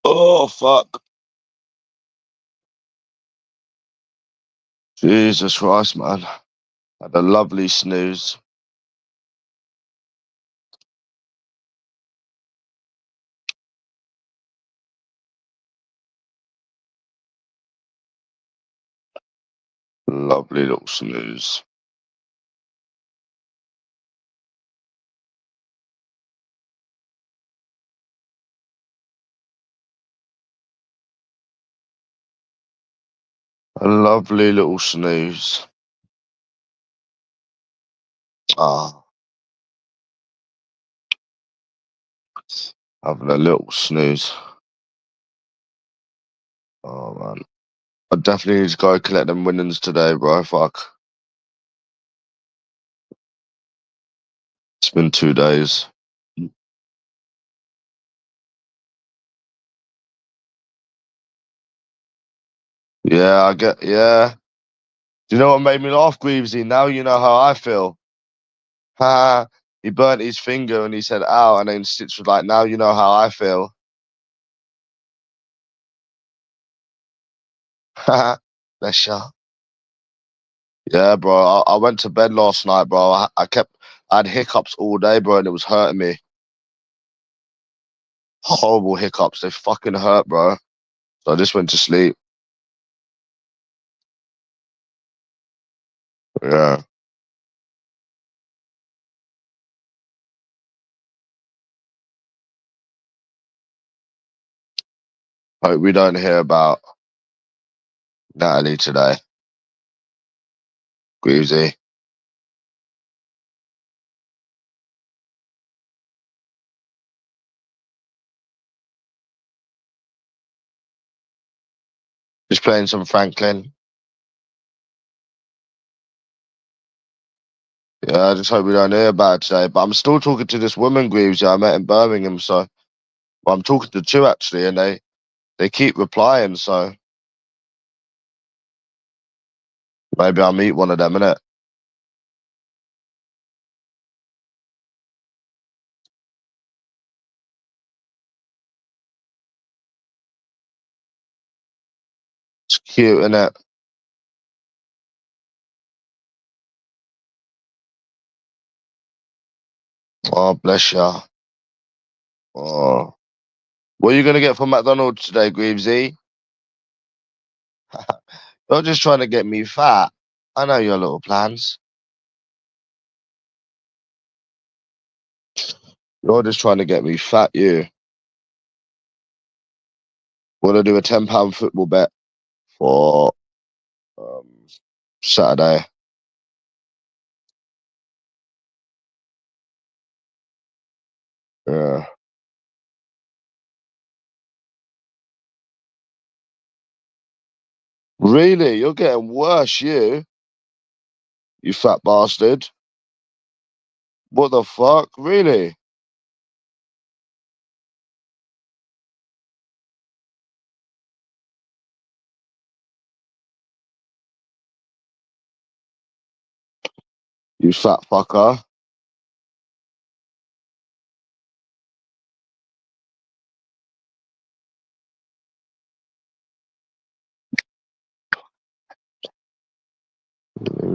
Oh, fuck. Jesus Christ, man. Had a lovely snooze. Lovely little snooze. A lovely little snooze. Ah, having a little snooze. Oh, man. I definitely need to go collect them winnings today, bro. Fuck. It's been 2 days. Yeah, yeah. Do you know what made me laugh, Greavesy? Now you know how I feel. Ha, he burnt his finger and he said, ow, and then Stitch was like, now you know how I feel. Ha, bless ya. Yeah, bro. I went to bed last night, bro. I had hiccups all day, bro, and it was hurting me. Horrible hiccups. They fucking hurt, bro. So I just went to sleep. Yeah. Hope we don't hear about Natalie today. Greavesy. Just playing some Franklin. Yeah, I just hope we don't hear about it today. But I'm still talking to this woman, Greavesy, I met in Birmingham. So well, I'm talking to two actually, and they keep replying. So maybe I'll meet one of them, innit? It's cute, innit? Oh, bless ya. Oh. What are you going to get from McDonald's today, Greavesy? You're just trying to get me fat. I know your little plans. You're just trying to get me fat, you. Want to do a £10 football bet for um, Saturday? Yeah. Really? You're getting worse, you fat bastard. What the fuck? Really? You fat fucker.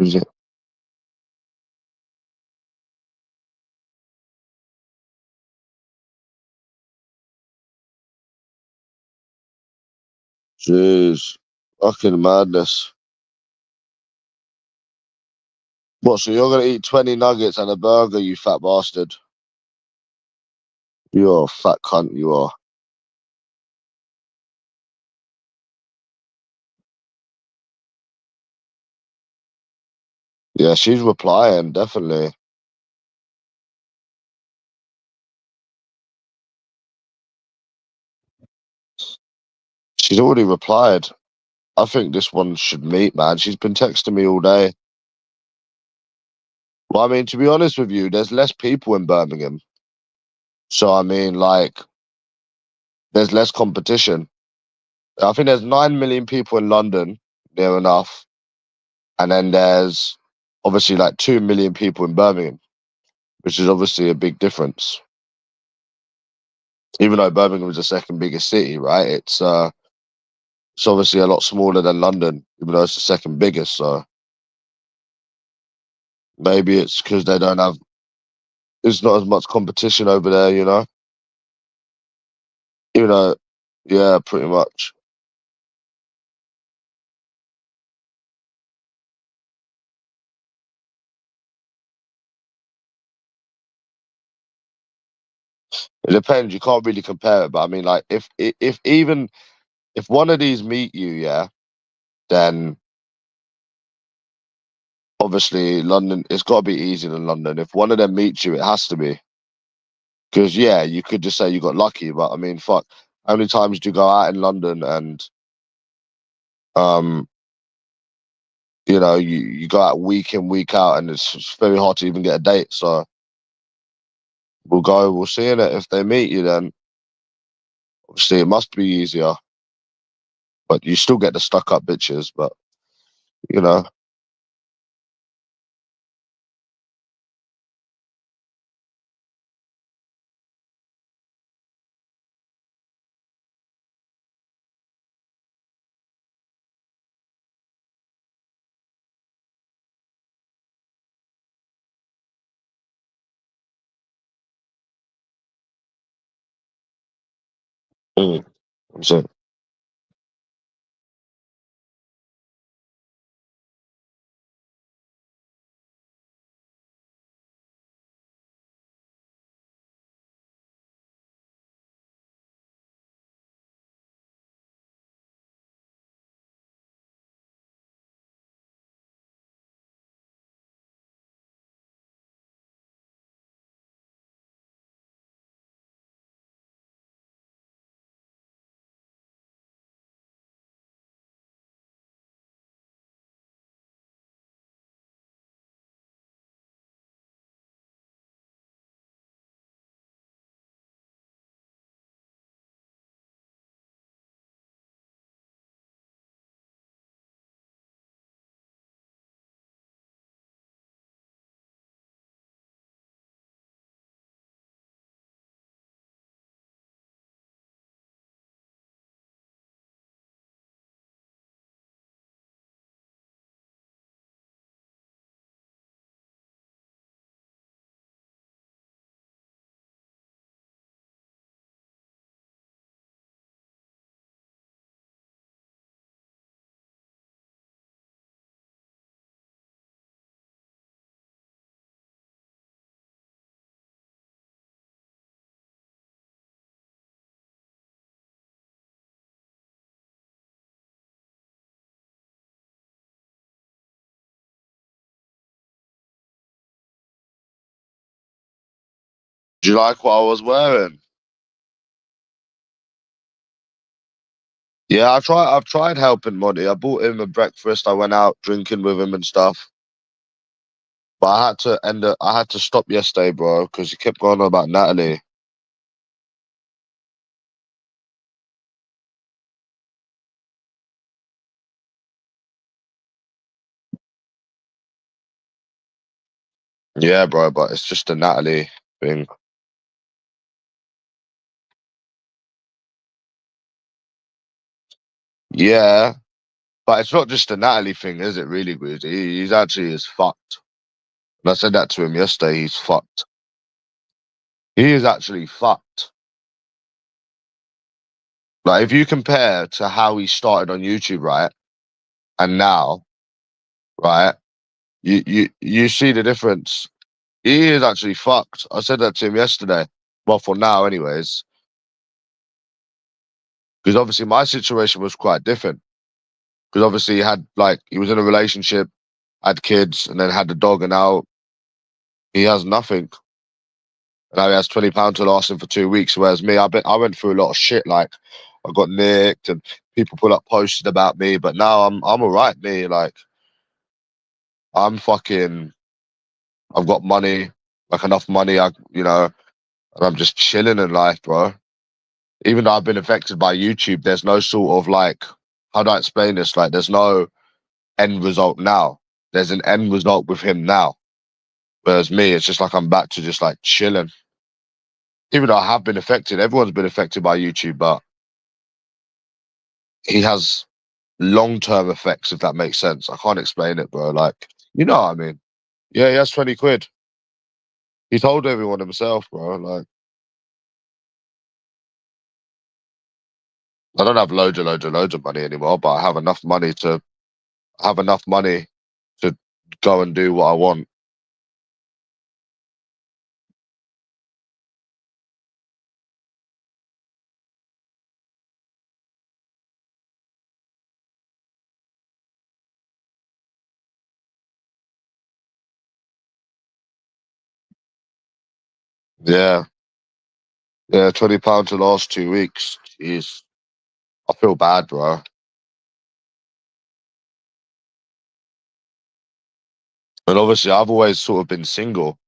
Is it? Jeez. Fucking madness. What, so you're going to eat 20 nuggets and a burger, you fat bastard? You're a fat cunt, you are. Yeah, she's replying, definitely. She's already replied. I think this one should meet, man. She's been texting me all day. Well, I mean, to be honest with you, there's less people in Birmingham. So, I mean, like, there's less competition. I think there's 9 million people in London, near enough. And then there's obviously like 2 million people in Birmingham, which is obviously a big difference. Even though Birmingham is the second biggest city, right? It's obviously a lot smaller than London, even though it's the second biggest. So maybe it's because they don't have. There's not as much competition over there, you know. Even though, yeah, pretty much. It depends. You can't really compare it, but I mean, like, if even if one of these meet you, yeah, then obviously London. It's got to be easier than London. If one of them meets you, it has to be. Because yeah, you could just say you got lucky, but I mean, fuck. How many times do you go out in London and um, you go out week in, week out, and it's very hard to even get a date. So we'll see in it. If they meet you, then obviously it must be easier. But you still get the stuck up bitches. But you know, mm, so do you like what I was wearing? Yeah, I've tried helping Monty. I bought him a breakfast. I went out drinking with him and stuff. But I had to stop yesterday, bro, because he kept going on about Natalie. Yeah, bro, but it's just a Natalie thing. Yeah, but it's not just a Natalie thing, is it? Really, Grizz? He's actually is fucked. And I said that to him yesterday. He's fucked. He is actually fucked. Like if you compare to how he started on YouTube, right, and now, right, you see the difference. He is actually fucked. I said that to him yesterday. Well, for now, anyways, because obviously my situation was quite different. Because obviously he was in a relationship, had kids, and then had the dog, and now he has nothing. Now he has £20 to last him for 2 weeks. Whereas me, I went through a lot of shit. Like I got nicked, and people put up posts about me. But now I'm alright. Me, like I'm fucking. I've got money, like enough money. And I'm just chilling in life, bro. Even though I've been affected by YouTube, there's no sort of like, how do I explain this? Like, there's no end result now. There's an end result with him now. Whereas me, it's just like I'm back to just like chilling. Even though I have been affected, everyone's been affected by YouTube, but he has long-term effects, if that makes sense. I can't explain it, bro. Like, you know what I mean? Yeah, he has 20 quid. He told everyone himself, bro. Like, I don't have loads of money anymore, but I have enough money to go and do what I want. Yeah. Yeah, £20 the last 2 weeks. Jeez. I feel bad, bro. And obviously I've always sort of been single.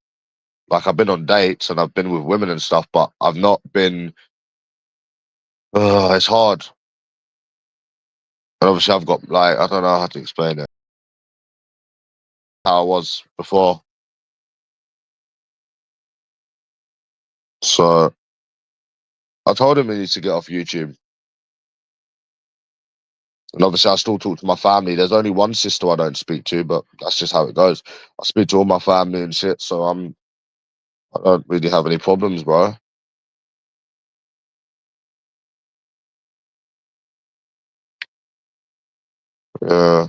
Like I've been on dates and I've been with women and stuff, but I've not been it's hard. And obviously I've got like I don't know how to explain it. How I was before. So I told him he needs to get off YouTube. And obviously I still talk to my family. There's only one sister I don't speak to, but that's just how it goes. I speak to all my family and shit, so I don't really have any problems, bro. Yeah.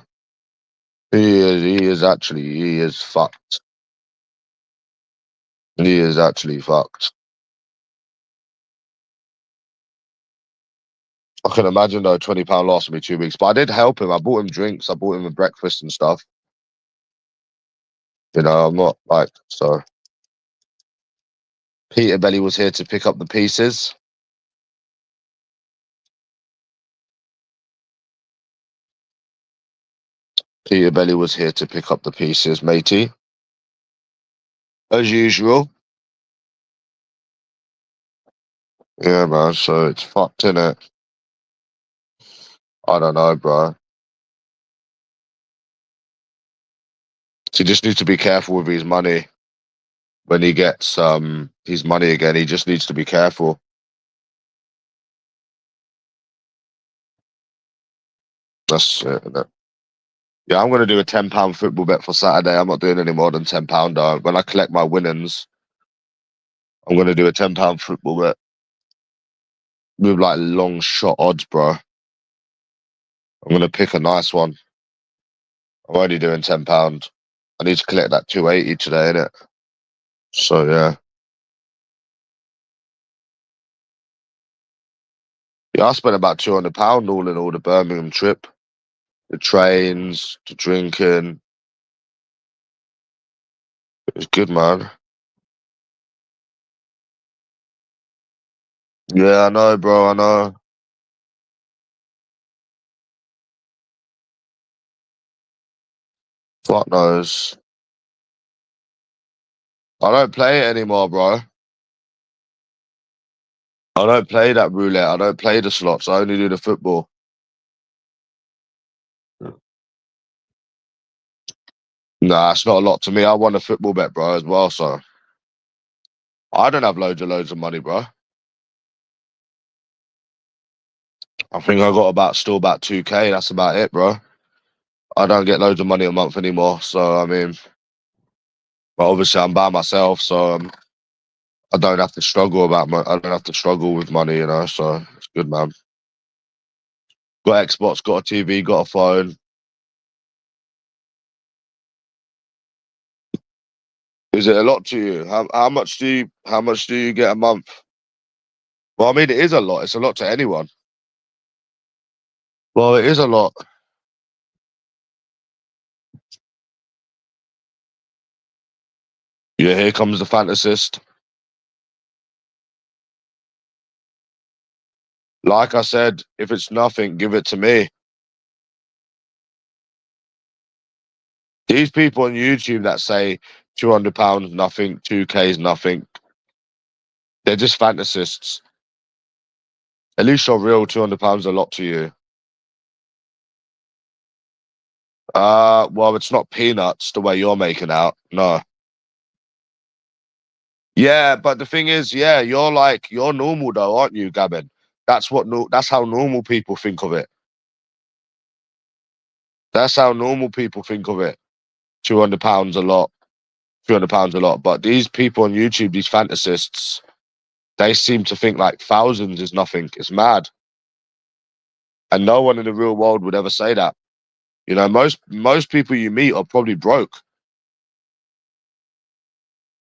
He is fucked. He is actually fucked. I can imagine though, £20 lasted me 2 weeks. But I did help him. I bought him drinks, I bought him a breakfast and stuff. You know, I'm not like so Peter Belly was here to pick up the pieces. Peter Belly was here to pick up the pieces, matey. As usual. Yeah, man, so it's fucked, innit? I don't know, bro. He just needs to be careful with his money when he gets his money again. He just needs to be careful. That's it, innit? Yeah, I'm gonna do a £10 football bet for Saturday. I'm not doing any more than £10 though. When I collect my winnings, I'm gonna do a £10 football bet with like long shot odds, bro. I'm gonna pick a nice one. I'm only doing £10. I need to collect that 280 today, innit? So yeah. Yeah, I spent about £200 all in all the Birmingham trip. The trains, the drinking. It was good, man. Yeah, I know, bro, I know. Fuck knows. I don't play it anymore, bro. I don't play that roulette. I don't play the slots. I only do the football. Nah, it's not a lot to me. I won a football bet, bro, as well. So I don't have loads of money, bro. I think I got still about 2K. That's about it, bro. I don't get loads of money a month anymore. So I mean, but obviously I'm by myself, so I don't have to struggle I don't have to struggle with money, you know. So it's good, man. Got Xbox, got a TV, got a phone. Is it a lot to you? How much do you get a month? Well, I mean, it is a lot. It's a lot to anyone. Well, it is a lot. Yeah, here comes the fantasist. Like I said, if it's nothing, give it to me. These people on YouTube that say £200 nothing, 2K is nothing, they're just fantasists. At least you're real. £200 a lot to you. Well, it's not peanuts the way you're making out. No. Yeah, but the thing is, yeah, you're normal though, aren't you, Gavin? That's how normal people think of it. That's how normal people think of it. £200 a lot, £300 a lot. But these people on YouTube, these fantasists, they seem to think like thousands is nothing. It's mad. And no one in the real world would ever say that. You know, most people you meet are probably broke.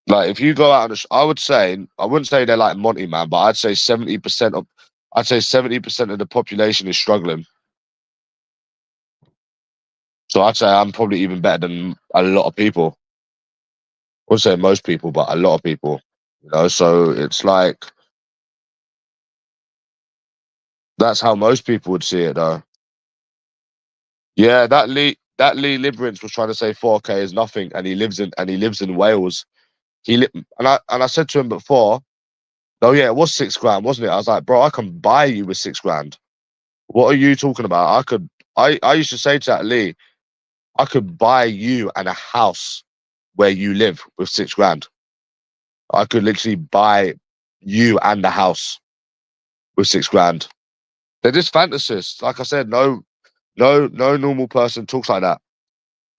Like if you go out on I would say, I wouldn't say they're like Monty Man, but I'd say 70% of the population is struggling. So I'd say I'm probably even better than a lot of people. I wouldn't say most people, but a lot of people. You know, so it's like that's how most people would see it though. Yeah, that Lee Liberance was trying to say 4K is nothing, and he lives in Wales. And I said to him before, oh yeah, it was 6 grand, wasn't it? I was like, bro, I can buy you with 6 grand. What are you talking about? I used to say to that Lee, I could buy you and a house where you live with 6 grand. I could literally buy you and the house with 6 grand. They're just fantasists. Like I said, no normal person talks like that.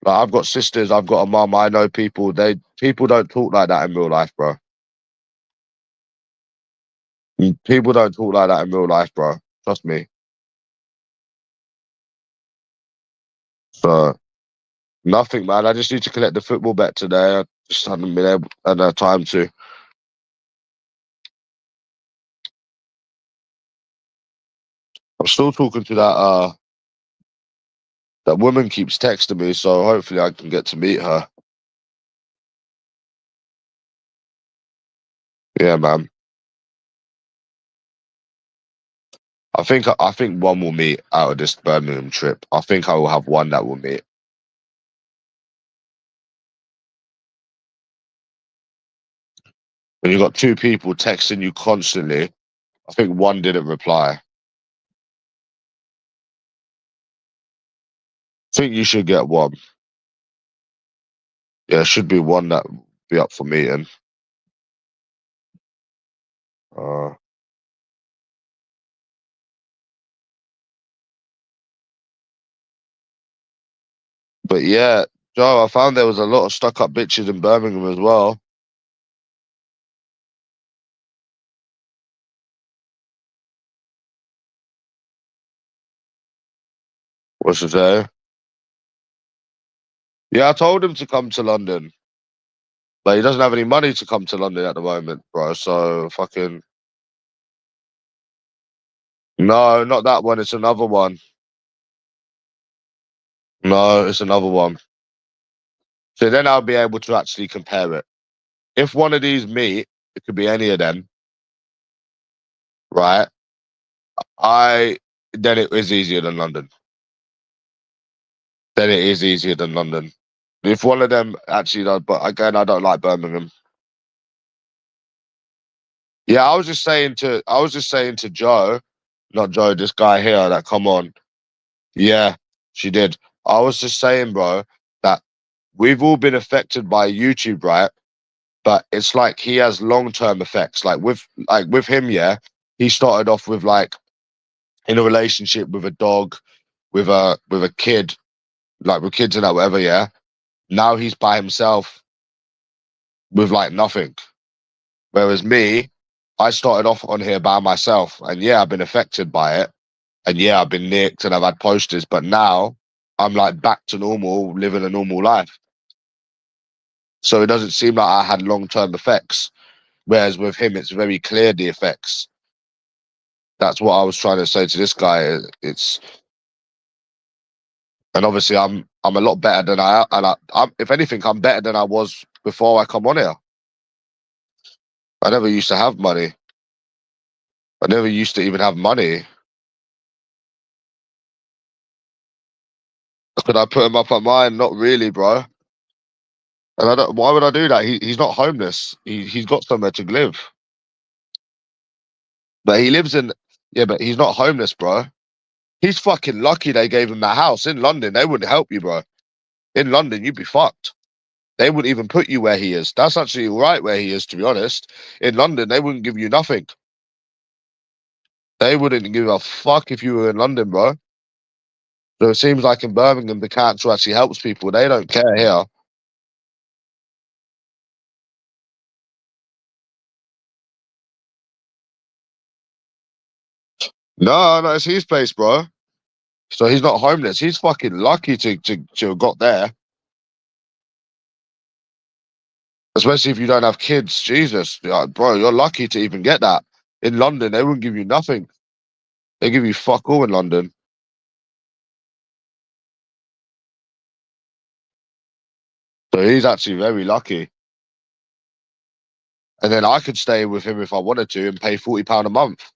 Like I've got sisters, I've got a mum, I know people. People don't talk like that in real life, bro. People don't talk like that in real life, bro. Trust me. So nothing, man. I just need to collect the football bet today. I just haven't been able had time to. I'm still talking to that woman keeps texting me, so hopefully I can get to meet her. Yeah, man. I think one will meet out of this Birmingham trip. I think I will have one that will meet. When you got two people texting you constantly, I think one didn't reply. I think you should get one. Yeah, should be one that will be up for meeting. Uh, but yeah, Joe, I found there was a lot of stuck up bitches in Birmingham as well. What's to say? Yeah, I told him to come to London, but he doesn't have any money to come to London at the moment, bro. So fucking no, not that one. It's another one. No, it's another one. So then I'll be able to actually compare it. If one of these meet, it could be any of them, right? I then it is easier than London. Then it is easier than London. If one of them actually does, but again, I don't like Birmingham. Yeah, I was just saying to Joe, not Joe, this guy here that come on. Yeah, she did. I was just saying, bro, that we've all been affected by YouTube, right? But it's like he has long-term effects. Like with him, yeah, he started off with like in a relationship with a dog, with a kid, like with kids and that, whatever, yeah. Now he's by himself with like nothing. Whereas me, I started off on here by myself, and yeah, I've been affected by it, and yeah, I've been nicked and I've had posters, but now I'm like back to normal, living a normal life. So it doesn't seem like I had long term effects. Whereas with him, it's very clear the effects. That's what I was trying to say to this guy. It's and obviously I'm a lot better than I'm if anything, I'm better than I was before I come on here. I never used to have money. I never used to even have money. Could I put him up at mine? Not really, bro. And I don't. Why would I do that? He's not homeless. He's got somewhere to live. But he lives in. Yeah, but he's not homeless, bro. He's fucking lucky they gave him that house in London. They wouldn't help you, bro. In London, you'd be fucked. They wouldn't even put you where he is. That's actually right where he is, to be honest. In London, they wouldn't give you nothing. They wouldn't give a fuck if you were in London, bro. So it seems like in Birmingham, the council actually helps people. They don't care here. No, no, it's his place, bro. So he's not homeless. He's fucking lucky to have got there. Especially if you don't have kids. Jesus, bro, you're lucky to even get that. In London, they wouldn't give you nothing. They give you fuck all in London. So he's actually very lucky. And then I could stay with him if I wanted to and pay £40 a month.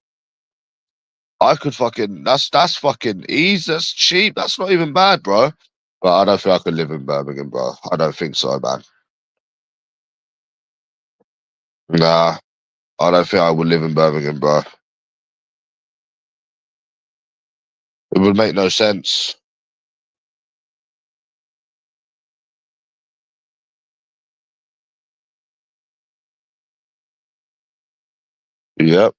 I could fucking that's fucking easy. That's cheap. That's not even bad, bro. But I don't think I could live in Birmingham, bro. I don't think so, man. Nah, I don't think I would live in Birmingham, bro. It would make no sense. Yep.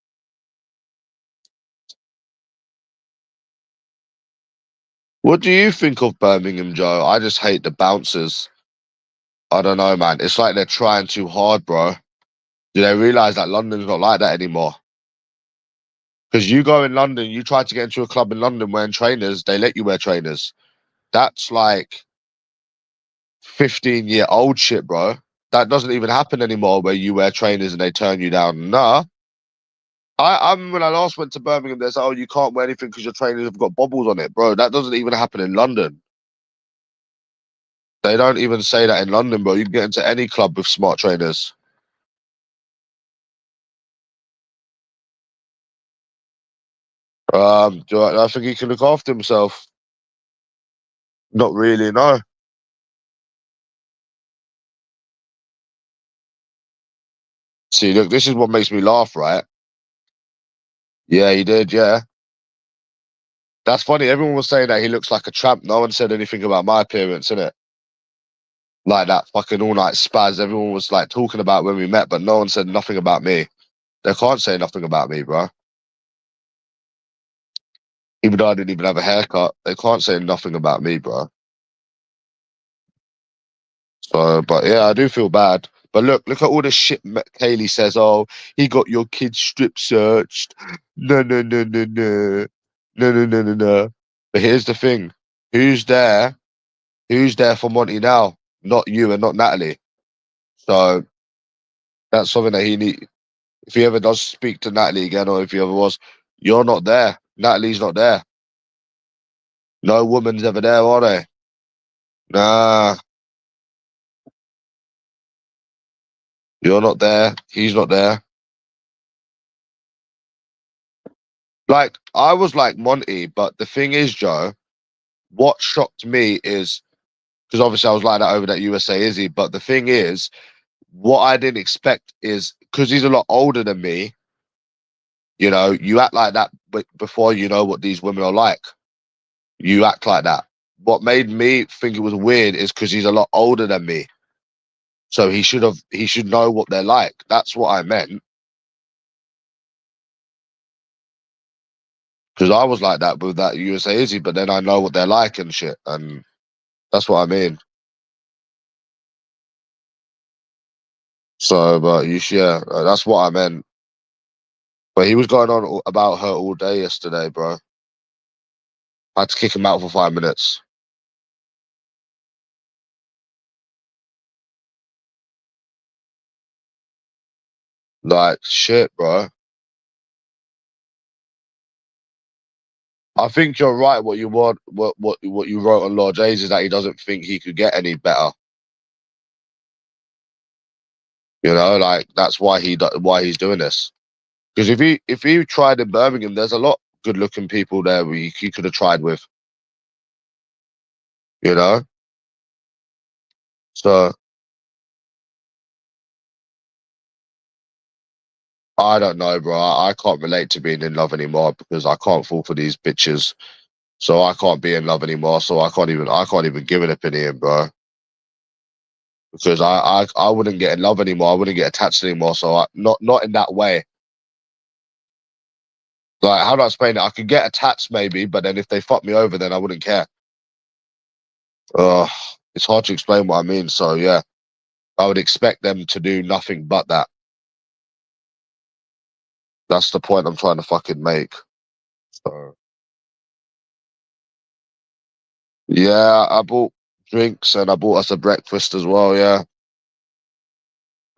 What do you think of Birmingham, Joe? I just hate the bouncers. I don't know, man. It's like they're trying too hard, bro. Do they realize that London's not like that anymore? Because you go in London, you try to get into a club in London wearing trainers, they let you wear trainers. That's like 15-year-old shit, bro. That doesn't even happen anymore where you wear trainers and they turn you down. Nah. When I last went to Birmingham, they said, oh, you can't wear anything because your trainers have got bobbles on it, bro. That doesn't even happen in London. They don't even say that in London, bro. You can get into any club with smart trainers. I think he can look after himself. Not really, no. See, look, this is what makes me laugh, right? Yeah, he did, yeah. That's funny. Everyone was saying that he looks like a tramp. No one said anything about my appearance, innit? Like that fucking all night spaz. Everyone was like talking about when we met, but no one said nothing about me. They can't say nothing about me, bro. Even though I didn't even have a haircut, they can't say nothing about me, bro. So, but yeah, I do feel bad. But look at all the shit Kaylee says. Oh, he got your kid strip searched. No, no, no, no, no, no, no, no, no, no. But here's the thing: who's there? Who's there for Monty now? Not you and not Natalie. So that's something that he need. If he ever does speak to Natalie again, or if he ever was, you're not there. Natalie's not there. No woman's ever there, are they? Nah, you're not there. He's not there. Like, I was like Monty, but the thing is, Joe, what shocked me is because obviously I was like that over that USA Izzy, but the thing is, what I didn't expect is because he's a lot older than me, you act like that before you know what these women are like. You act like that. What made me think it was weird is because he's a lot older than me. So he should know what they're like. That's what I meant. Because I was like that with that USA Izzy, but then I know what they're like and shit. And that's what I mean. So, but yeah, that's what I meant. But he was going on about her all day yesterday, bro. I had to kick him out for 5 minutes. Like, shit, bro. I think you're right. What you want, what you wrote on Lord J's is that he doesn't think he could get any better. Like that's why why he's doing this. Because if he tried in Birmingham, there's a lot good looking people there he could have tried with. You know, so I don't know, bro. I can't relate to being in love anymore because I can't fall for these bitches. So I can't be in love anymore. So I can't even give an opinion, bro. because I wouldn't get in love anymore. I wouldn't get attached anymore. So not in that way. Like, how do I explain it? I could get attached maybe, but then if they fuck me over, then I wouldn't care. It's hard to explain what I mean. So yeah, I would expect them to do nothing but that. That's the point I'm trying to fucking make. So yeah, I bought drinks and I bought us a breakfast as well. Yeah,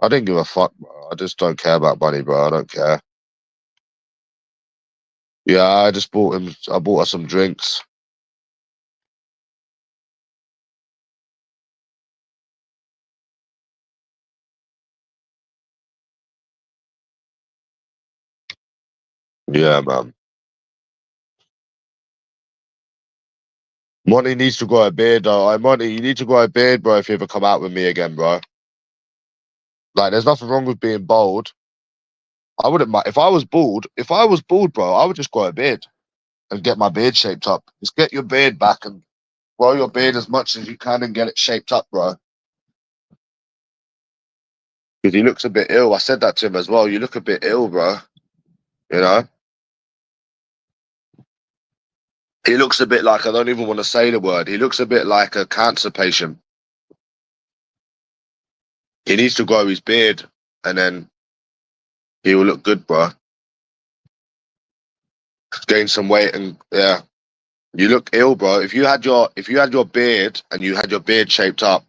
I didn't give a fuck, bro. I just don't care about money, bro. I don't care. Yeah, I just bought him. I bought us some drinks. Yeah, man. Monty needs to grow a beard, though. I Monty, you need to grow a beard, bro. If you ever come out with me again, bro. Like, there's nothing wrong with being bold. I wouldn't mind if I was bald. If I was bald, bro, I would just grow a beard and get my beard shaped up. Just get your beard back and grow your beard as much as you can and get it shaped up, bro. Because he looks a bit ill. I said that to him as well. You look a bit ill, bro. You know? He looks a bit like, I don't even want to say the word. He looks a bit like a cancer patient. He needs to grow his beard and then he will look good, bro. Gain some weight and yeah. You look ill, bro. If you had your beard and you had your beard shaped up,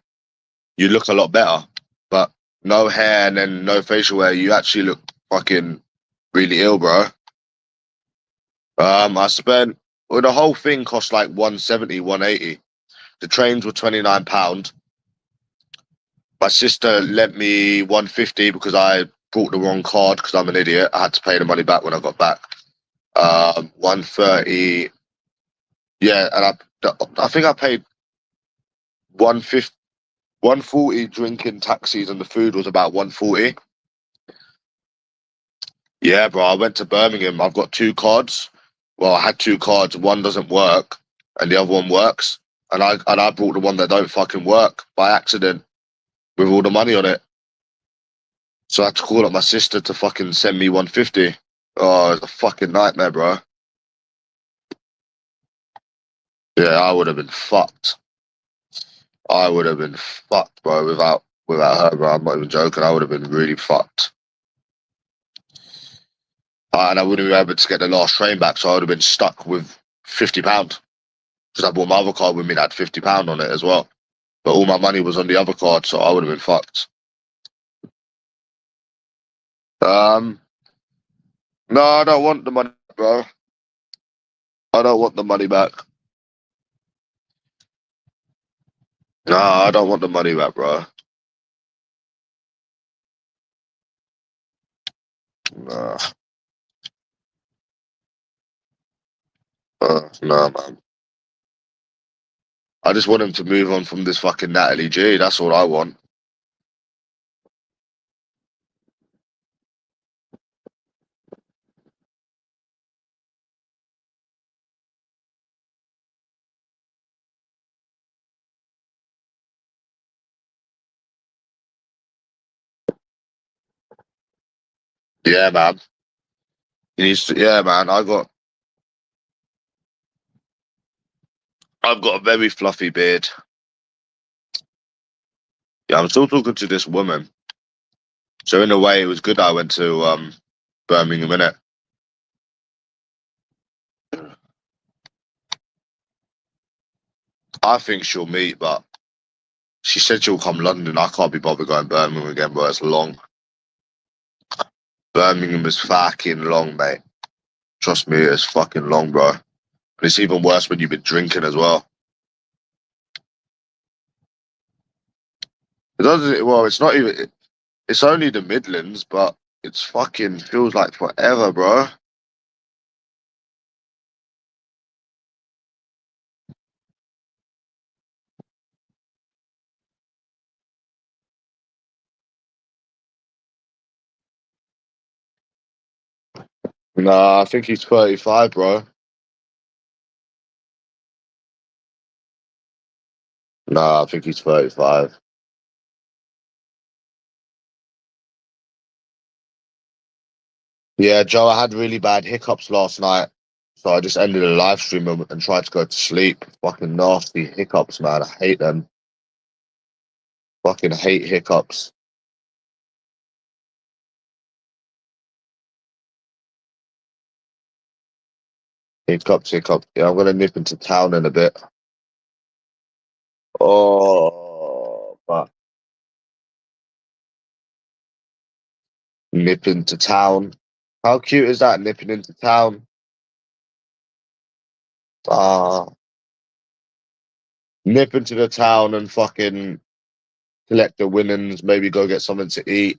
you look a lot better. But no hair and then no facial hair, you actually look fucking really ill, bro. I spent well, the whole thing cost like 170, 180. The trains were £29. My sister lent me 150 because I brought the wrong card because I'm an idiot. I had to pay the money back when I got back. 130. Yeah, and I think I paid 150, 140 drinking taxis, and the food was about 140. Yeah, bro. I went to Birmingham. I've got two cards. Well, I had two cards. One doesn't work, and the other one works. And I brought the one that don't fucking work by accident with all the money on it. So I had to call up my sister to fucking send me 150. Oh, it's a fucking nightmare, bro. Yeah, I would have been fucked. I would have been fucked, bro, without her, bro. I'm not even joking. I would have been really fucked. And I wouldn't be able to get the last train back, so I would have been stuck with £50 because I bought my other card with me that had £50 on it as well. But all my money was on the other card, so I would have been fucked. Um, no, I don't want the money, bro. I don't want the money back. No, I don't want the money back, bro. Nah, nah, man. I just want him to move on from this fucking Natalie G. That's all I want. Yeah, man. He needs to. Yeah, man. I've got a very fluffy beard. Yeah, I'm still talking to this woman. So in a way, it was good I went to Birmingham, innit? I think she'll meet, but she said she'll come London. I can't be bothered going Birmingham again, bro. It's long. Birmingham is fucking long, mate. Trust me, it's fucking long, bro. And it's even worse when you've been drinking as well. It doesn't. Well, it's not even. It's only the Midlands, but it's fucking feels like forever, bro. Nah, I think he's 35, bro. Nah, I think he's 35. Yeah, Joe, I had really bad hiccups last night. So I just ended the live stream and tried to go to sleep. Fucking nasty hiccups, man. I hate them. Fucking hate hiccups. Hiccups, hiccups. Yeah, I'm gonna nip into town in a bit. Oh, but nip into town. How cute is that, nipping into town? Ah, nip into the town and fucking collect the winnings, maybe go get something to eat,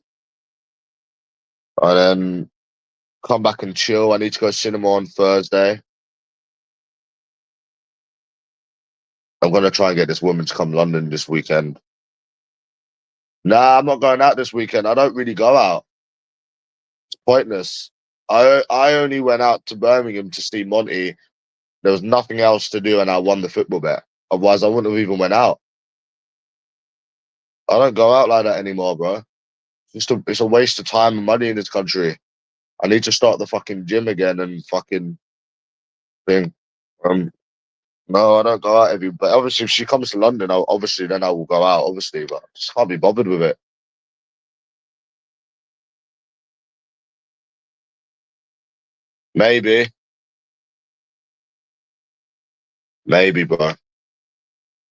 and then come back and chill. I need to go cinema on Thursday. I'm gonna try and get this woman to come London this weekend. Nah, I'm not going out this weekend. I don't really go out. It's pointless. I only went out to Birmingham to see Monty. There was nothing else to do, and I won the football bet. Otherwise, I wouldn't have even went out. I don't go out like that anymore, bro. It's a waste of time and money in this country. I need to start the fucking gym again and fucking thing. Um, no, I don't go out every. But obviously, if she comes to London, obviously then I will go out. Obviously, but I just can't be bothered with it. Maybe, maybe, bro.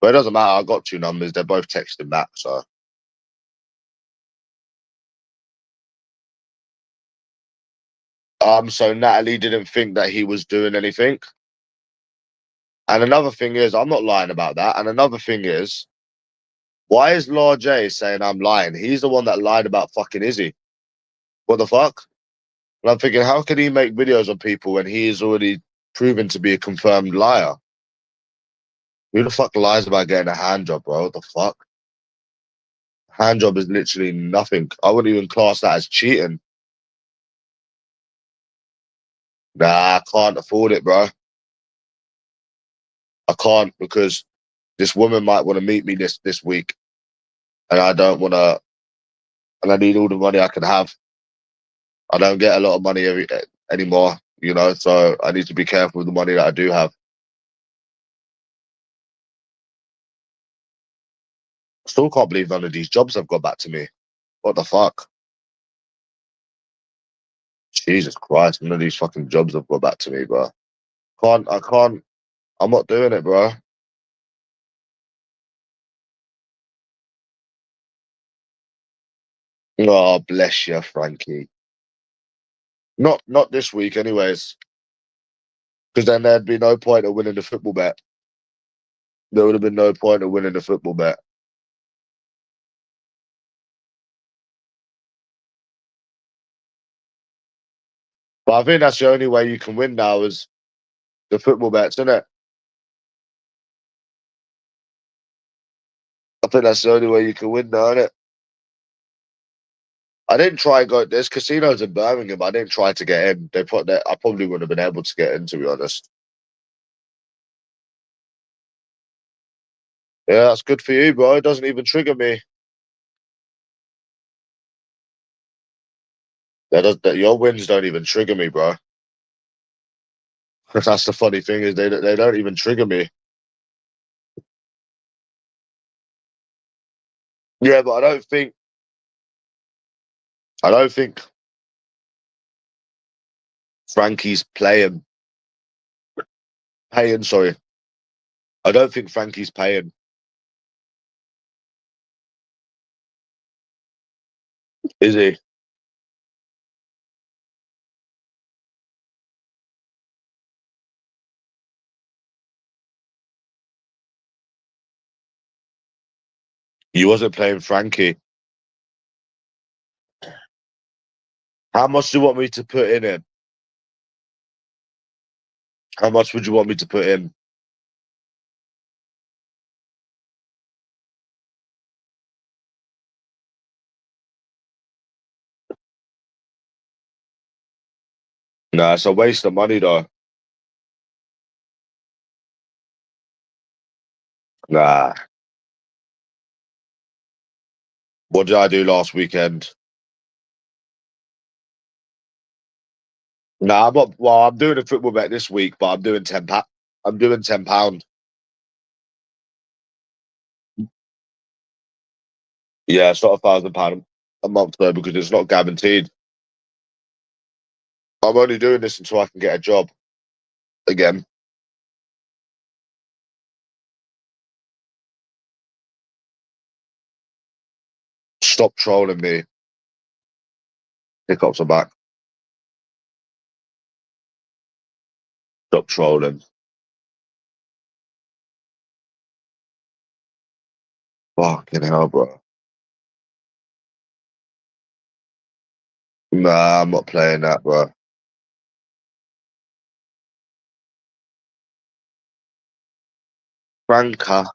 But it doesn't matter. I got two numbers. They're both texting back. So, so Natalie didn't think that he was doing anything. And another thing is, I'm not lying about that. And another thing is, why is Law J saying I'm lying? He's the one that lied about fucking Izzy. What the fuck? And I'm thinking, how can he make videos of people when he is already proven to be a confirmed liar? Who the fuck lies about getting a hand job, bro? What the fuck? Hand job is literally nothing. I wouldn't even class that as cheating. Nah, I can't afford it, bro. I can't because this woman might want to meet me this week, and I don't want to. And I need all the money I can have. I don't get a lot of money anymore, so I need to be careful with the money that I do have. Still can't believe none of these jobs have got back to me. What the fuck? Jesus Christ, none of these fucking jobs have got back to me, bro. I can't, I'm not doing it, bro. Oh, bless you, Frankie. Not this week, anyways, because then there'd be no point of winning the football bet. There would have been no point of winning the football bet. But I think that's the only way you can win now is the football bets, isn't it? I think that's the only way you can win now, isn't it? I didn't try and go. There's casinos in Birmingham. I didn't try to get in. They put that. I probably would have been able to get in, to be honest. Yeah, that's good for you, bro. It doesn't even trigger me. Your wins don't even trigger me, bro. That's the funny thing is they don't even trigger me. Yeah, but I don't think Frankie's paying. Sorry, I don't think Frankie's paying. Is he? He wasn't playing Frankie. How much do you want me to put in him? How much would you want me to put in? Nah, it's a waste of money though. Nah. What did I do last weekend? Nah, I'm not. Well, I'm doing a football bet this week, but I'm doing £10. I'm doing £10. Yeah, it's not £1,000 a month though because it's not guaranteed. I'm only doing this until I can get a job again. Stop trolling me. Hiccups are back. Stop trolling. Fucking hell, bro. Nah, I'm not playing that, bro. Franca.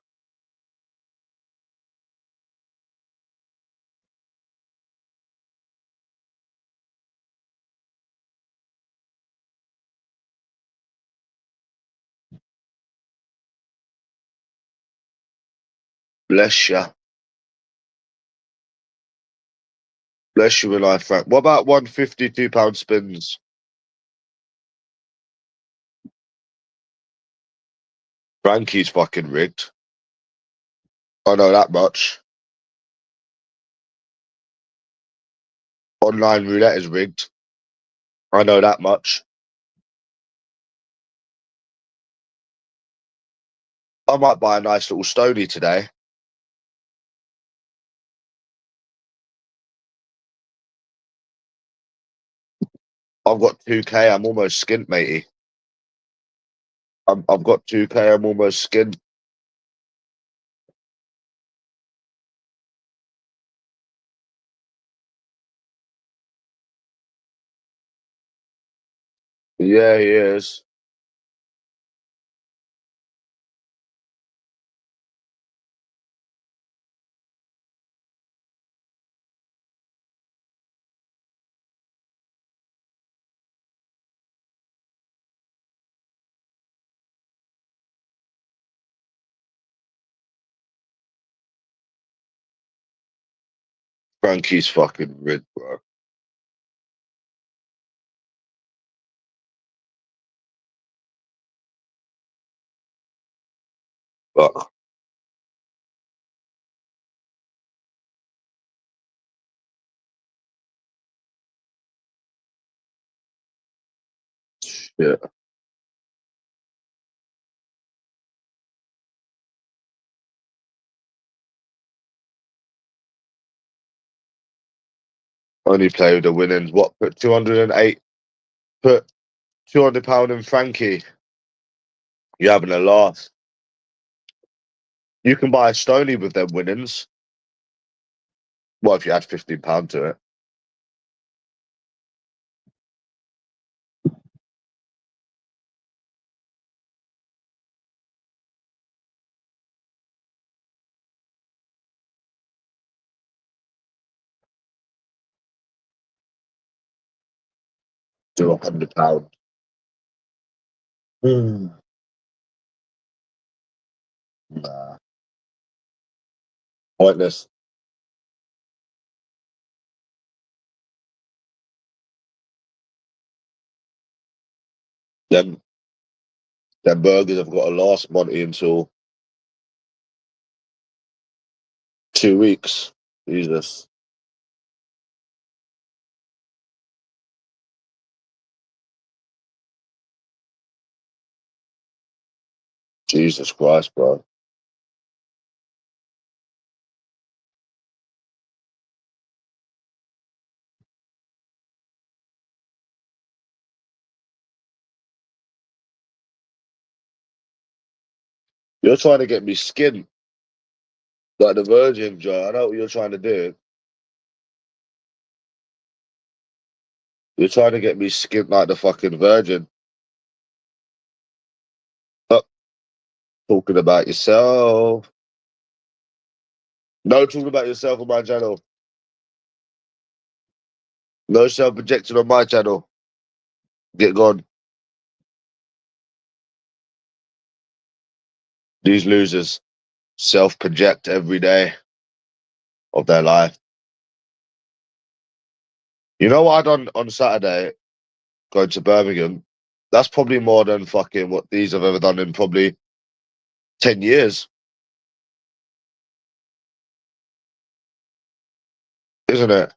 Bless you. Bless you and I, Frank. What about £152 spins? Frankie's fucking rigged. I know that much. Online roulette is rigged. I know that much. I might buy a nice little stony today. I've got 2K. I'm almost skint, matey. I've got 2K. I'm almost skint. Yeah, he is. Frankie's fucking rigged, bro. But yeah, only play with the winnings. What? Put 208. Put £200 in Frankie. You're having a laugh. You can buy a stony with them winnings. Well, if you add £15 to it. Do £100. Nah, pointless. Them, them burgers have got to last Monty until 2 weeks. Jesus. Jesus Christ, bro. You're trying to get me skinned like the Virgin, Joe. I know what you're trying to do. You're trying to get me skinned like the fucking Virgin. Stop talking about yourself. No talking about yourself on my channel. No self-projecting on my channel. Get gone. These losers self-project every day of their life. You know what I done on Saturday? going to Birmingham, that's probably more than fucking what these have ever done in probably 10 years, isn't it?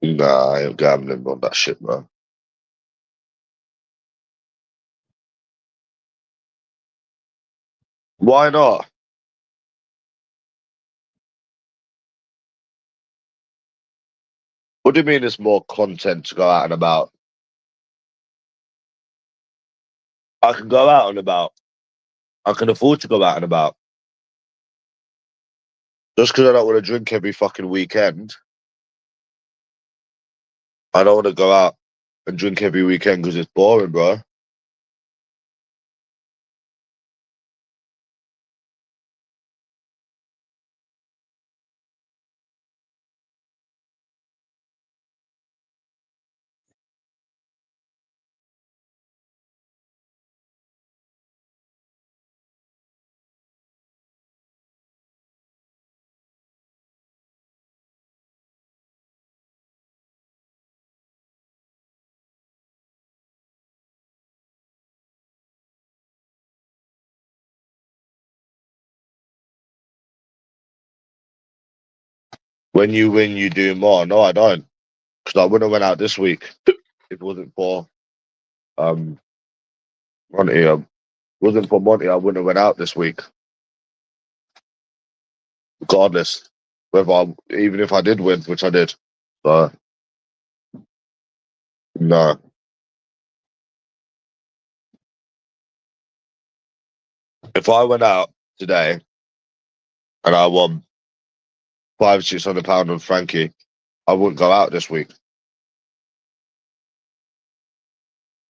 Nah, I ain't gambling on that shit, bro. Why not? What do you mean it's more content to go out and about? I can go out and about. I can afford to go out and about. Just because I don't want to drink every fucking weekend, I don't want to go out and drink every weekend because it's boring, bro. When you win, you do more. No, I don't. Because I wouldn't have went out this week if it wasn't for um Monty. Wasn't for Monty, I wouldn't have went out this week, regardless. Even if I did win, which I did. So no. If I went out today and I won £500-600 on Frankie, I wouldn't go out this week.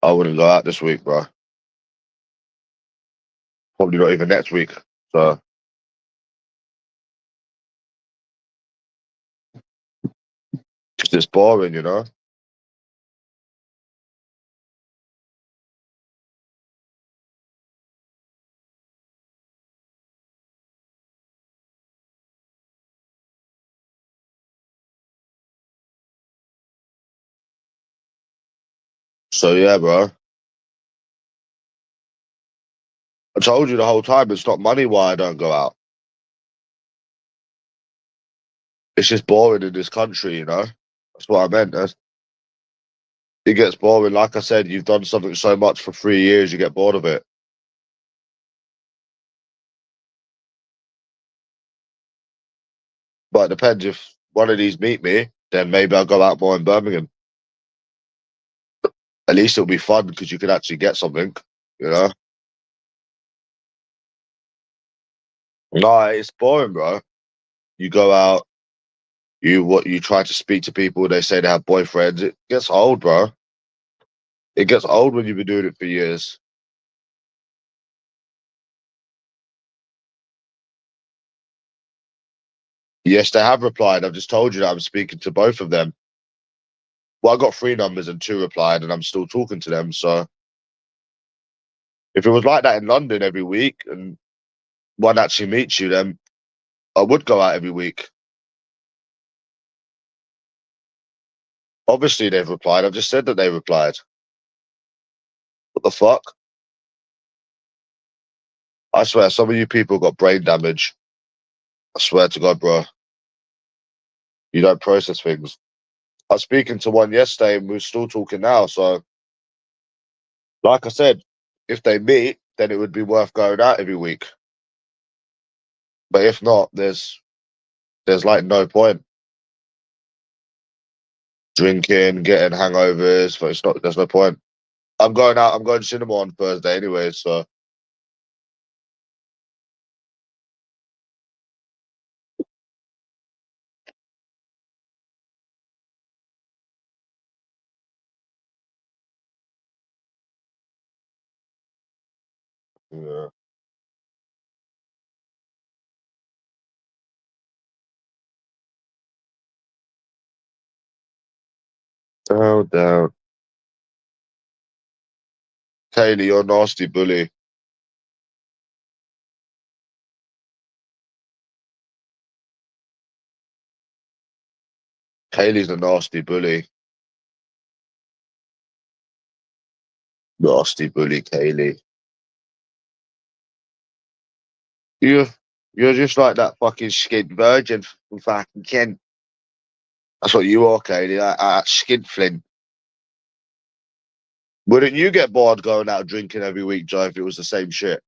I wouldn't go out this week, bro. Probably not even next week. So, because it's boring, you know? So, yeah, bro. I told you the whole time it's not money why I don't go out. It's just boring in this country, you know? That's what I meant. It gets boring. Like I said, you've done something so much for 3 years, you get bored of it. But it depends if one of these meet me, then maybe I'll go out more in Birmingham. At least it'll be fun because you could actually get something, you know? No, it's boring, bro. You go out, you try to speak to people, they say they have boyfriends. It gets old, bro. It gets old when you've been doing it for years. Yes, they have replied. I've just told you that I'm speaking to both of them. Well, I got three numbers and two replied, and I'm still talking to them. So if it was like that in London every week and one actually meets you, then I would go out every week. Obviously, they've replied. I've just said that they replied. What the fuck? I swear, some of you people got brain damage. I swear to God, bro. You don't process things. I was speaking to one yesterday and we're still talking now. So, like I said, if they meet, then it would be worth going out every week. But if not, there's like no point drinking, getting hangovers. But it's not. There's no point. I'm going out. I'm going to cinema on Thursday anyway. So yeah. Down, down. Kaylee, you're a nasty bully. Kaylee's a nasty bully. Nasty bully, Kaylee. You, you're just like that fucking skint virgin from fucking Kent. That's what you are, Kaylee. That skint flint. Wouldn't you get bored going out drinking every week, Joe, if it was the same shit?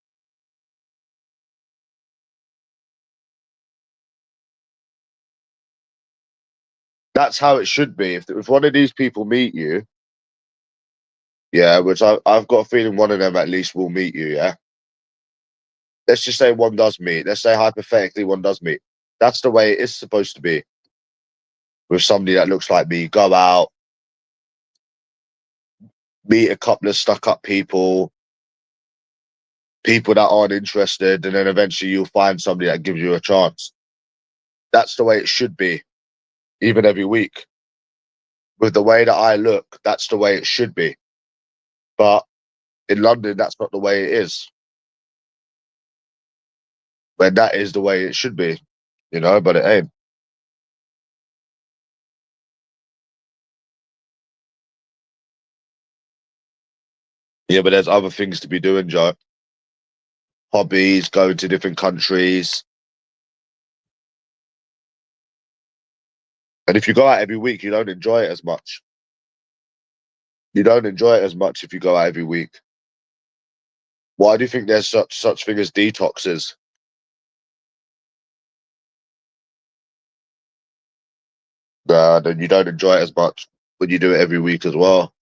That's how it should be. If one of these people meet you, yeah, which I've got a feeling one of them at least will meet you, yeah? Let's just say one does meet. Let's say hypothetically one does meet. That's the way it is supposed to be with somebody that looks like me. Go out, meet a couple of stuck up people, people that aren't interested, and then eventually you'll find somebody that gives you a chance. That's the way it should be, even every week. With the way that I look, that's the way it should be. But in London, that's not the way it is. When that is the way it should be, but it ain't. Yeah, but there's other things to be doing, Joe. Hobbies, going to different countries. And if you go out every week, you don't enjoy it as much. You don't enjoy it as much if you go out every week. Why do you think there's such thing as detoxes? Then you don't enjoy it as much when you do it every week as well.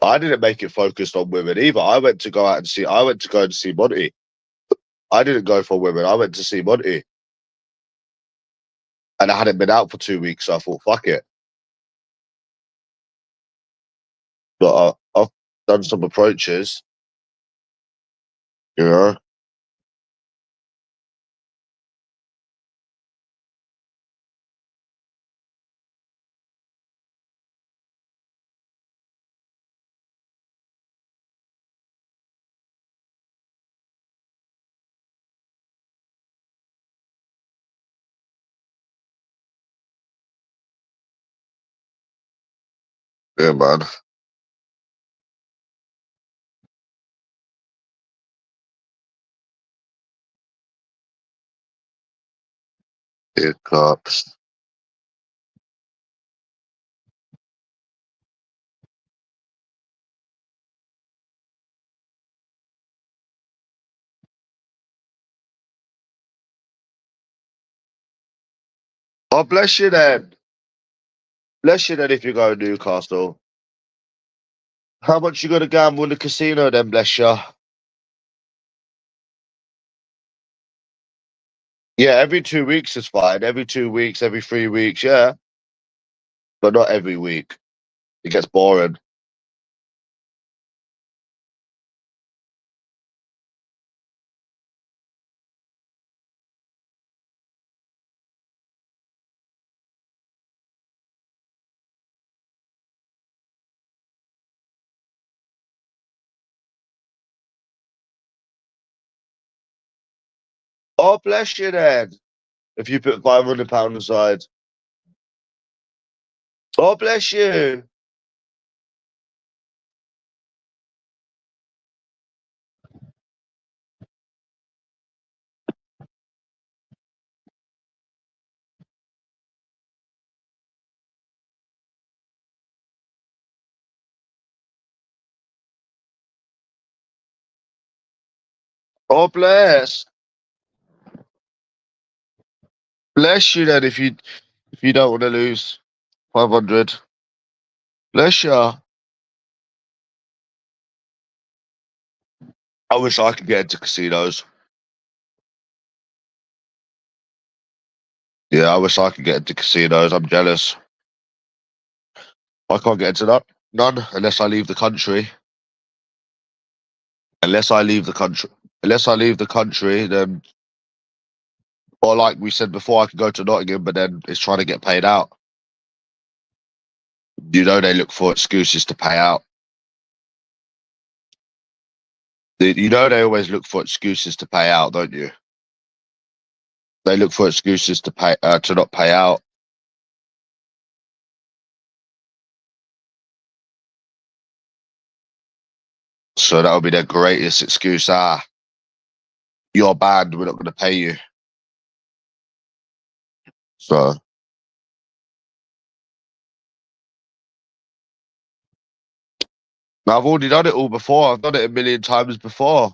I didn't make it focused on women either. I went to go out and see. I went to go and see Monty. I didn't go for women. I went to see Monty, and I hadn't been out for 2 weeks, so I thought, fuck it. But I've done some approaches, you know. Yeah, man. Hiccups. Oh, bless you then. Bless you then if you go to Newcastle. How much you got to gamble in the casino then, bless you? Yeah, every 2 weeks is fine. Every 2 weeks, every 3 weeks, yeah. But not every week. It gets boring. Oh, bless you then. If you put £500 aside. Oh, bless you. Oh, bless. Bless you then if you don't want to lose 500. Bless you. I wish I could get into casinos. Yeah, I wish I could get into casinos. I'm jealous. I can't get into that. None unless I leave the country. Unless I leave the country. Unless I leave the country, then or like we said before, I could go to Nottingham, but then it's trying to get paid out. You know they look for excuses to pay out. You know they always look for excuses to pay out, don't you? They look for excuses to pay to not pay out. So that'll be their greatest excuse. You're banned. We're not going to pay you. So now I've already done it all before. I've done it a million times before.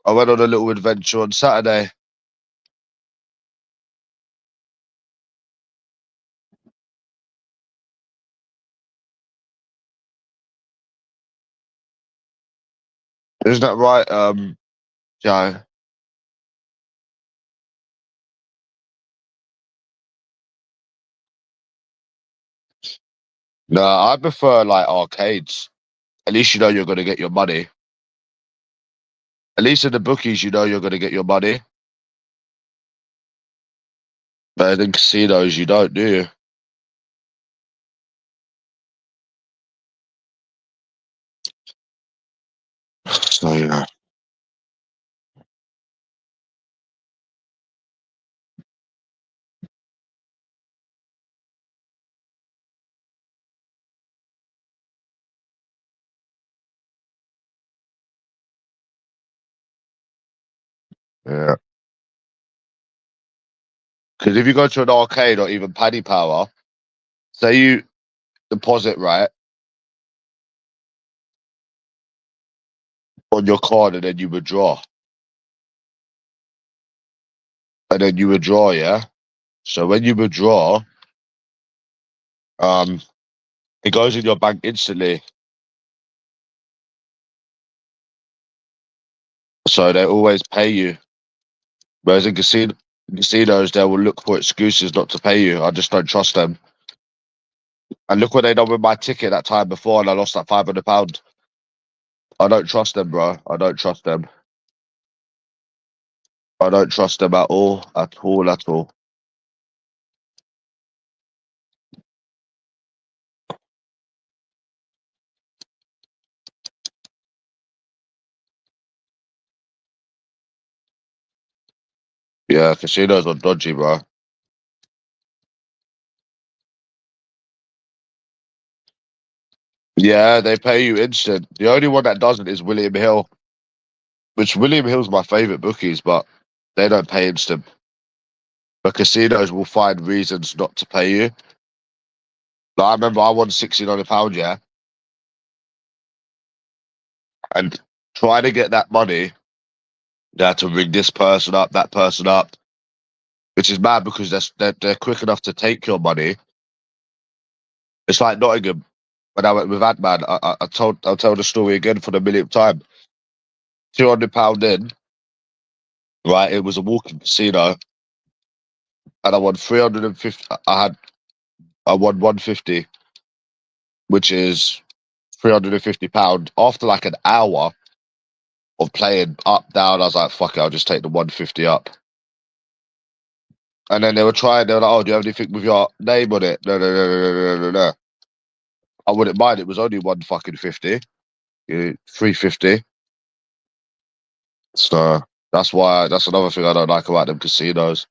I went on a little adventure on Saturday. Isn't that right, Joe? No, I prefer like arcades. At least you know you're going to get your money. At least in the bookies, you know you're going to get your money. But in casinos, you don't, do you? So yeah, yeah. Because if you go to an arcade or even Paddy Power, say you deposit right on your card and then you withdraw, yeah. So when you withdraw, um, it goes in your bank instantly. So they always pay you. Whereas in casinos, they will look for excuses not to pay you. I just don't trust them. And look what they done with my ticket that time before, and I lost that £500. I don't trust them, bro. I don't trust them. I don't trust them at all, at all, at all. Yeah, casinos are dodgy, bro. Yeah, they pay you instant. The only one that doesn't is William Hill, which William Hill's my favorite bookies, but they don't pay instant. But casinos will find reasons not to pay you. Like, I remember I won £1,600, yeah, and trying to get that money, they had to ring this person up, that person up, which is mad because they're quick enough to take your money. It's like Nottingham when I went with Ant-Man. I'll tell the story again for the millionth time. £200 in, right? It was a walking casino, and I won 350. I won 150, which is £350. After like an hour of playing up down, I was like, fuck it, I'll just take the 150 up. And then they were like, oh, do you have anything with your name on it? No, no, no, no, no, no, no, no. I wouldn't mind. It was only one fucking 50, 350. So that's another thing I don't like about them casinos.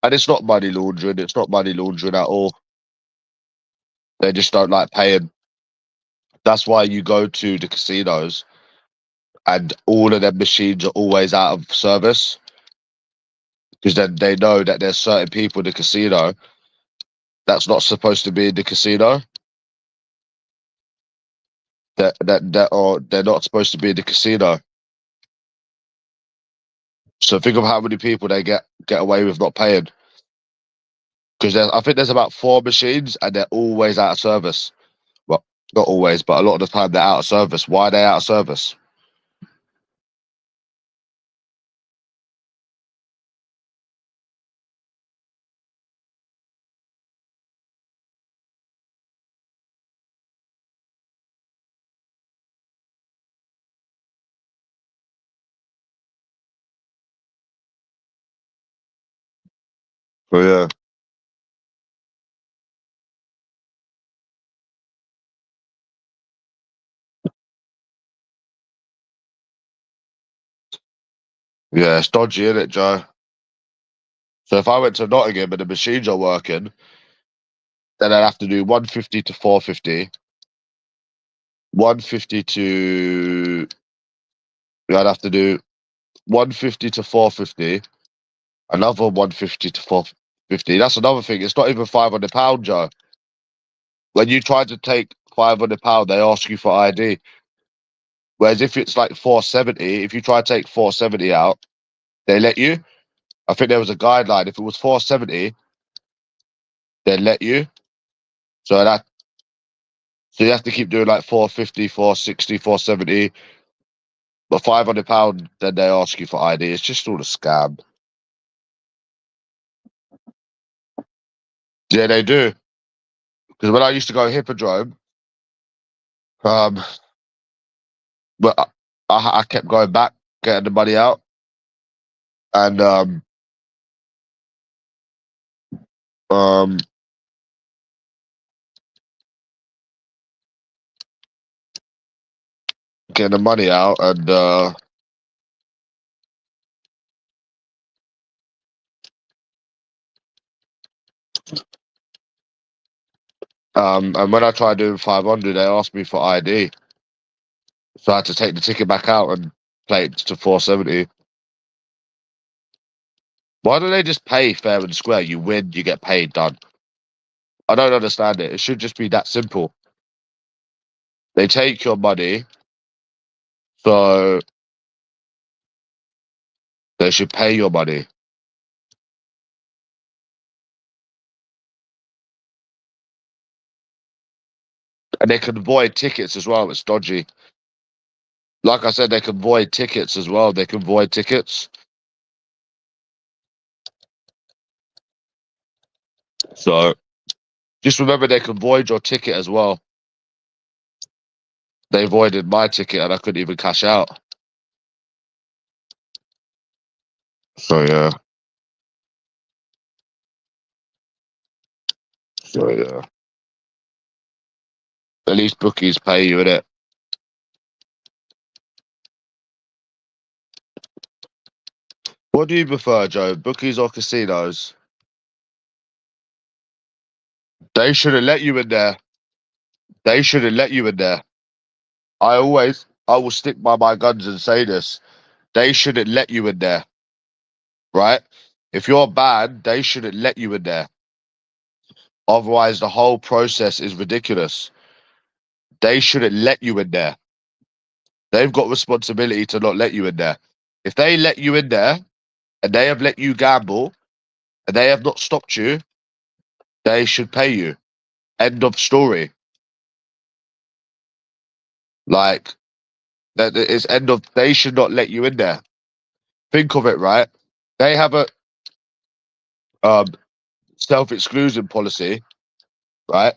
And it's not money laundering. It's not money laundering at all. They just don't like paying. That's why you go to the casinos and all of their machines are always out of service because then they know that there's certain people in the casino that's not supposed to be in the casino that or they're not supposed to be in the casino. So think of how many people they get away with not paying because I think there's about four machines and they're always out of service. Well, not always, but a lot of the time they're out of service. Why are they out of service? So yeah, Yeah, it's dodgy, isn't it, Joe? So if I went to Nottingham and the machines are working, then I'd have to do 150 to 450, 150 to. I'd have to do 150 to 450, another 150 to 450. That's another thing. It's not even £500, Joe. When you try to take £500, they ask you for ID. Whereas if it's like 470, if you try to take 470 out, they let you. I think there was a guideline. If it was 470, they'd let you. So that so you have to keep doing like 450, 460, 470. But £500, then they ask you for ID. It's just all a scam. Yeah, they do. Because when I used to go Hippodrome, um, but I kept going back, getting the money out, and um, getting the money out, and when I tried doing 500, they asked me for ID, so I had to take the ticket back out and play it to 470. Why don't they just pay fair and square? You win, you get paid, done. I don't understand it. It should just be that simple. They take your money, so they should pay your money. And they can void tickets as well. It's dodgy. Like I said, they can void tickets as well. They can void tickets. So just remember they can void your ticket as well. They voided my ticket and I couldn't even cash out. So yeah. So yeah. At least bookies pay you, innit? What do you prefer, Joe? Bookies or casinos? They should have let you in there. They should have let you in there. I will stick by my guns and say this. They shouldn't let you in there, right? If you're bad, they shouldn't let you in there. Otherwise, the whole process is ridiculous. They shouldn't let you in there. They've got responsibility to not let you in there. If they let you in there and they have let you gamble and they have not stopped you, they should pay you. End of story. Like that is end of. They should not let you in there. Think of it, right? They have a um, self-exclusion policy, right?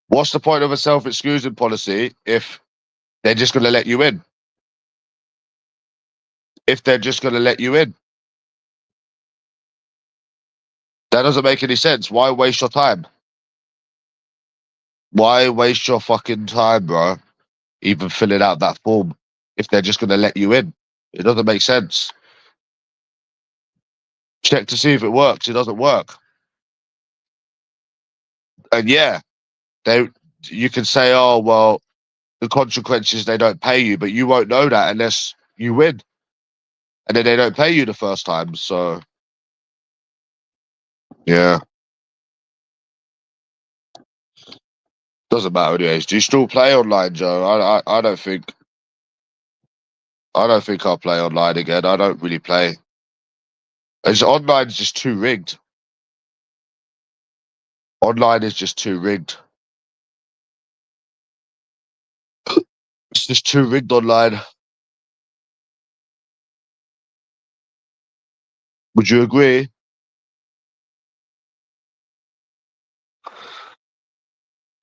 What's the point of a self-exclusion policy if they're just going to let you in? If they're just going to let you in, that doesn't make any sense. Why waste your time? Why waste your fucking time, bro? Even filling out that form if they're just going to let you in. It doesn't make sense. Check to see if it works. It doesn't work. And yeah, they you can say, oh well, the consequences they don't pay you, but you won't know that unless you win, and then they don't pay you the first time. So yeah, doesn't matter anyways. Do you still play online, Joe? I don't think I'll play online again. I don't really play. It's online is just too rigged. Online is just too rigged. It's just too rigged online. Would you agree?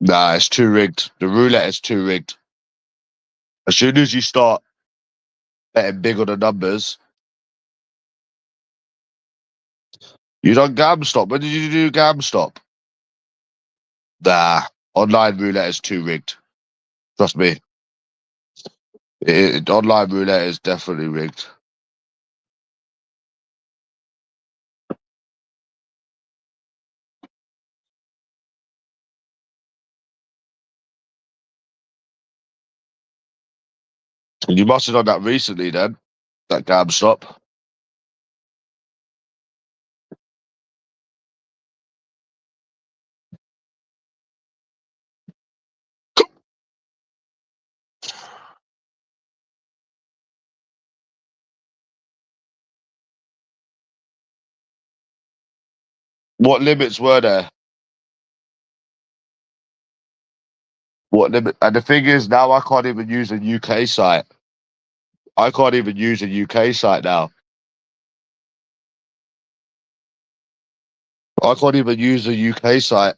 Nah, it's too rigged. The roulette is too rigged. As soon as you start betting big on the numbers, you done GamStop. When did you do GamStop? Nah, online roulette is too rigged. Trust me. Online roulette is definitely rigged. You must have done that recently then, that GameStop. What limits were there? What limit? And the thing is, now I can't even use a UK site. I can't even use a UK site now. I can't even use a UK site.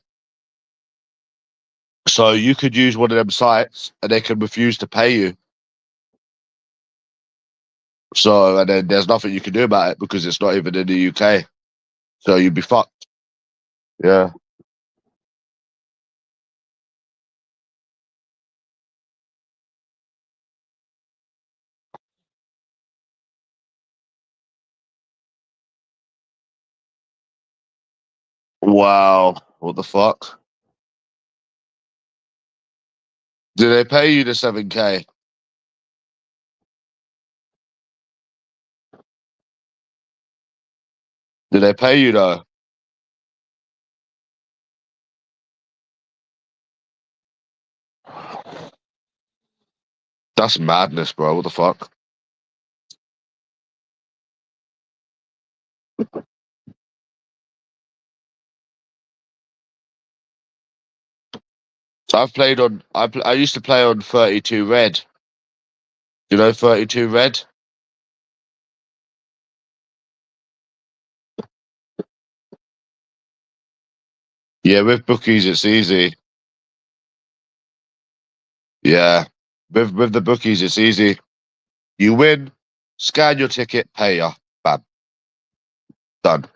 So you could use one of them sites and they can refuse to pay you. So, and then there's nothing you can do about it because it's not even in the UK. So you'd be fucked. Yeah. Wow. What the fuck? Do they pay you the 7K? Do they pay you though? That's madness, bro. What the fuck? So I've played on. I used to play on 32 Red. You know 32 Red? Yeah, with bookies it's easy. Yeah, with the bookies it's easy. You win, scan your ticket, pay ya, bam, done.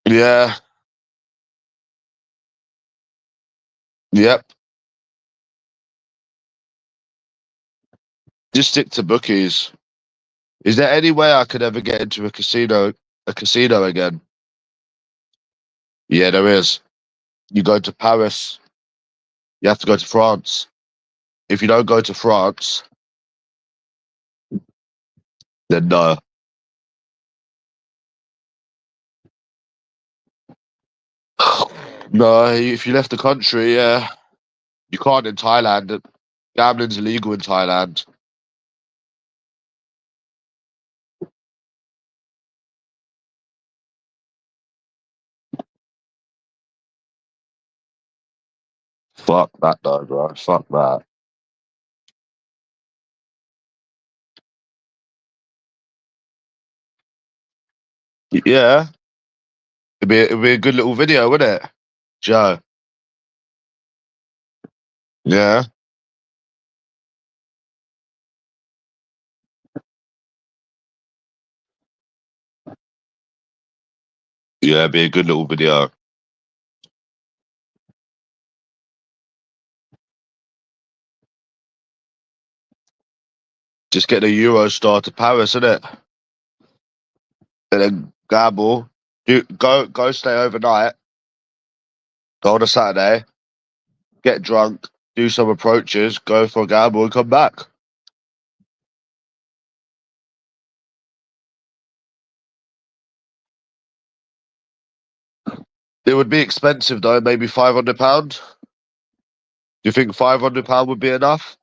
Yeah, yep. Just stick to bookies. Is there any way I could ever get into a casino again? Yeah, there is. You go to Paris. You have to go to France. If you don't go to France, then no. No, if you left the country, yeah, you can't in Thailand. Gambling's illegal in Thailand. Fuck that, though, bro. Fuck that. Yeah, it'd be a good little video, wouldn't it, Joe? Yeah, yeah, it'd be a good little video. Just get the Eurostar to Paris, innit? And then gamble. Go stay overnight. Go on a Saturday. Get drunk. Do some approaches. Go for a gamble and come back. It would be expensive though. Maybe £500. Do you think £500 would be enough?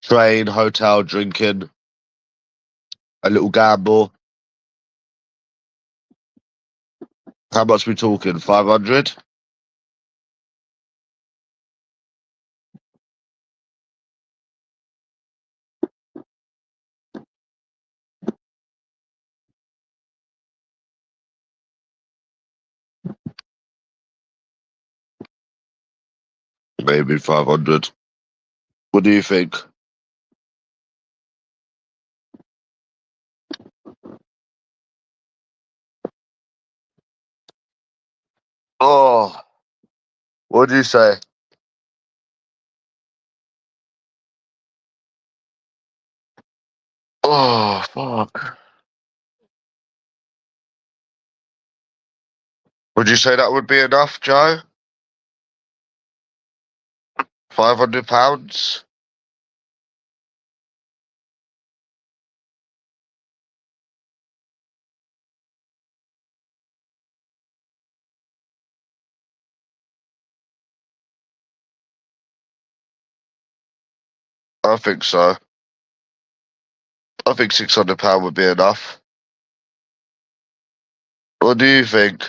Train, hotel, drinking, a little gamble. How much we talking? 500? Maybe 500. What do you think? Oh, what do you say? Oh, fuck. Would you say that would be enough, Joe? £500? I think so. I think £600 would be enough. What do you think?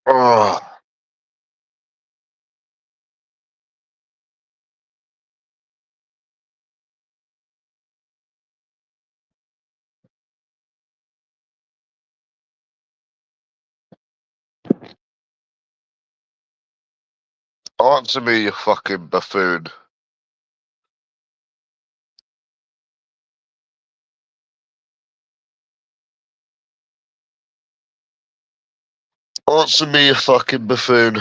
Oh, answer me, you fucking buffoon. Answer me, you fucking buffoon.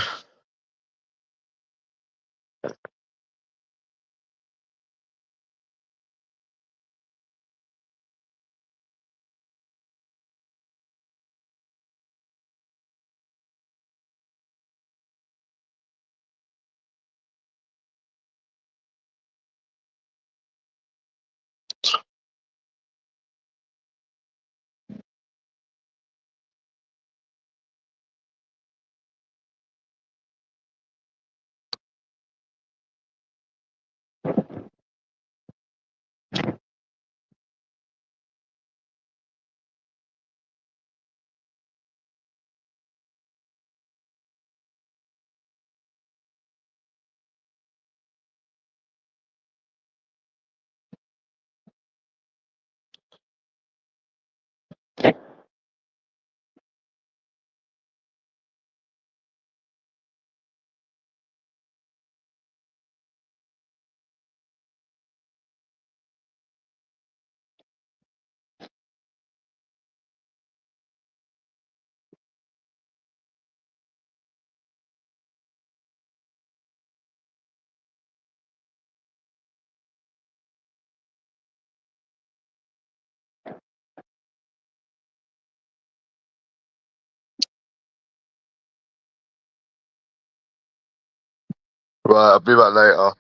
Right, I'll be back later.